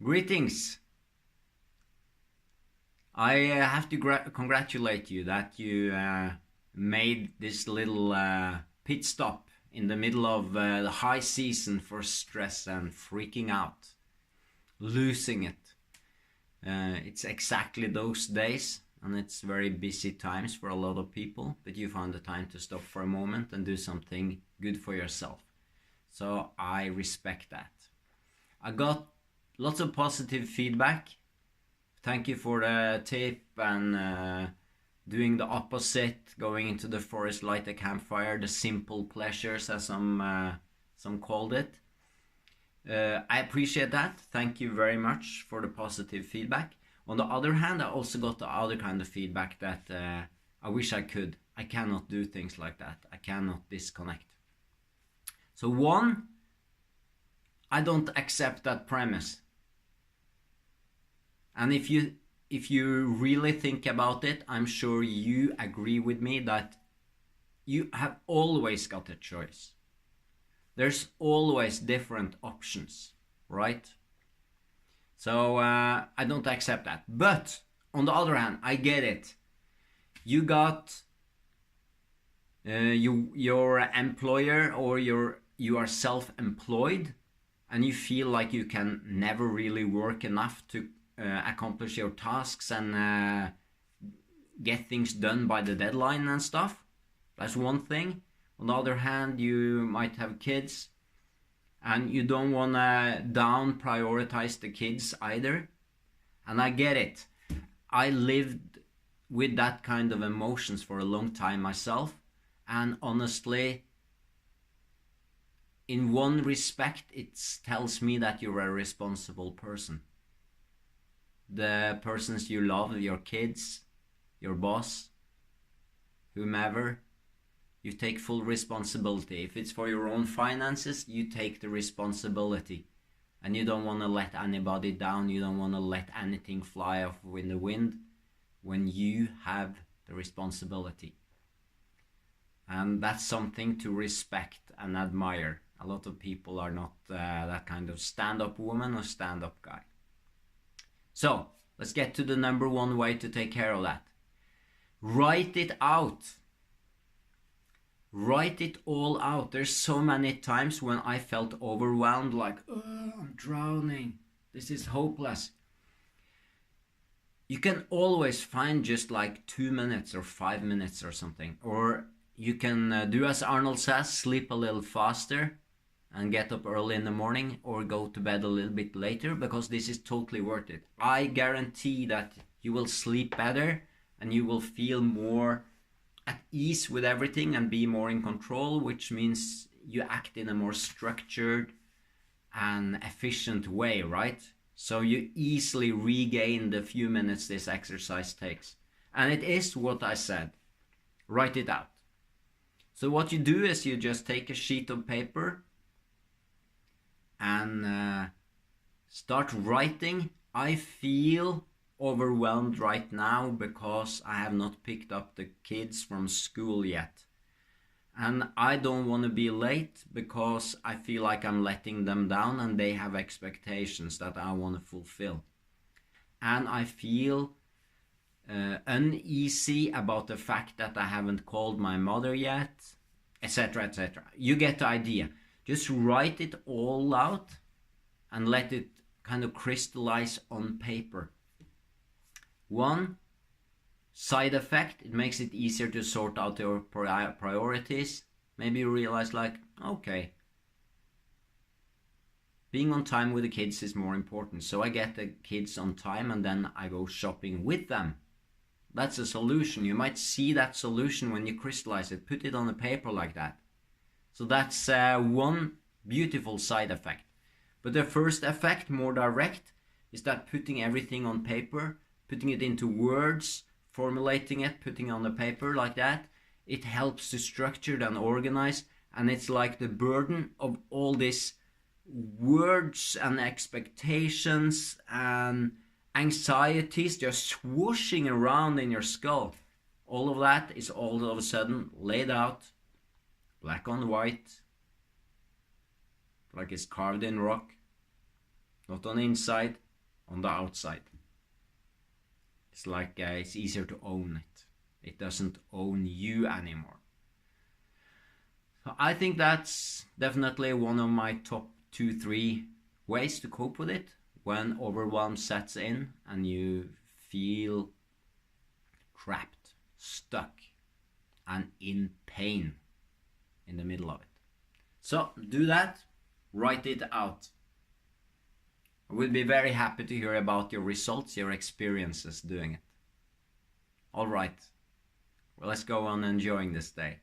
Greetings. I have to congratulate you that you made this little pit stop in the middle of the high season for stress and freaking out, losing it. It's exactly those days, and it's very busy times for a lot of people, but you found the time to stop for a moment and do something good for yourself. So I respect that. I got lots of positive feedback. Thank you for the tip and doing the opposite, going into the forest, light a campfire, the simple pleasures as some called it. I appreciate that. Thank you very much for the positive feedback. On the other hand, I also got the other kind of feedback that I wish I could. I cannot do things like that. I cannot disconnect. So one, I don't accept that premise. And if you really think about it, I'm sure you agree with me that you have always got a choice. There's always different options, right? So I don't accept that. But on the other hand, I get it. You got your employer, or you are self-employed, and you feel like you can never really work enough to accomplish your tasks and get things done by the deadline and stuff. That's one thing. On the other hand, you might have kids and you don't want to down prioritize the kids either. And I get it. I lived with that kind of emotions for a long time myself, and honestly, in one respect, it tells me that you're a responsible person. The persons you love, your kids, your boss, whomever, you take full responsibility. If it's for your own finances, you take the responsibility. And you don't want to let anybody down. You don't want to let anything fly off in the wind when you have the responsibility. And that's something to respect and admire. A lot of people are not that kind of stand-up woman or stand-up guy. So, let's get to the number one way to take care of that. Write it out. Write it all out. There's so many times when I felt overwhelmed, like, oh, I'm drowning. This is hopeless. You can always find just like 2 minutes or 5 minutes or something. Or you can do as Arnold says, sleep a little faster and get up early in the morning, or go to bed a little bit later, because this is totally worth it. I guarantee that you will sleep better and you will feel more at ease with everything and be more in control, which means you act in a more structured and efficient way, right? So you easily regain the few minutes this exercise takes. And it is what I said. Write it out. So what you do is you just take a sheet of paper and start writing. I feel overwhelmed right now because I have not picked up the kids from school yet. And I don't want to be late because I feel like I'm letting them down and they have expectations that I want to fulfill. And I feel uneasy about the fact that I haven't called my mother yet, etc., etc. You get the idea. Just write it all out and let it kind of crystallize on paper. One side effect, it makes it easier to sort out your priorities. Maybe you realize, like, okay, being on time with the kids is more important. So I get the kids on time and then I go shopping with them. That's a solution. You might see that solution when you crystallize it. Put it on the paper like that. So that's one beautiful side effect. But the first effect, more direct, is that putting everything on paper, putting it into words, formulating it, putting it on the paper like that, it helps to structure and organize. And it's like the burden of all these words and expectations and anxieties just swooshing around in your skull. All of that is all of a sudden laid out, black on white, like it's carved in rock, not on the inside, on the outside. It's like it's easier to own it. It doesn't own you anymore. So I think that's definitely one of my top 2-3 ways to cope with it when overwhelm sets in and you feel trapped, stuck, and in pain in the middle of it. So do that, write it out. I would be very happy to hear about your results, your experiences doing it. All right, well, let's go on enjoying this day.